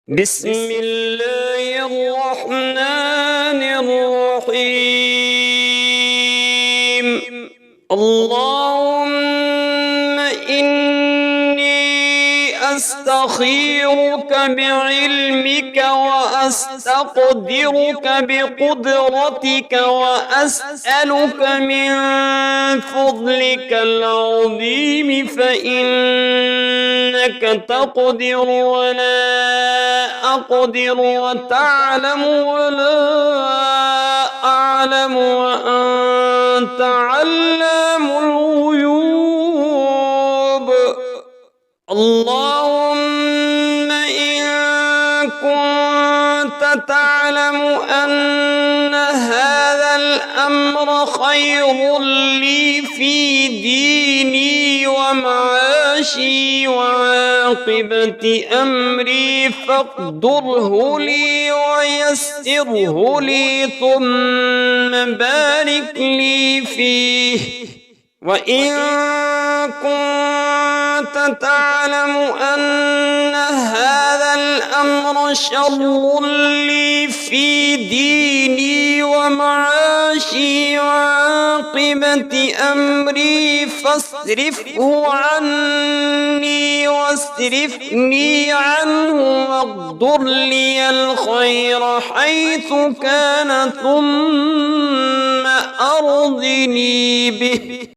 بسم الله الرحمن الرحيم. اللهم إني أستخيرك بعلمك وأستقدرك بقدرتك وأسألك من فضلك العظيم فإنك تقدر ولا أقدر وتعلم ولا أعلم وأنت علام الغيوب. اللهم إن كنت تعلم أن هذا الأمر خير لي في ديني ومعاشي وعاقبة أمري فاقدره لي ويسره لي ثم بارك لي فيه. وإن كنت تعلم أن هذا الأمر شر لي في ديني ومعاشي وعاقبة أمري فاصرفه عني واصرفني عنه واقدر لي الخير حيث كان ثم أرضني به.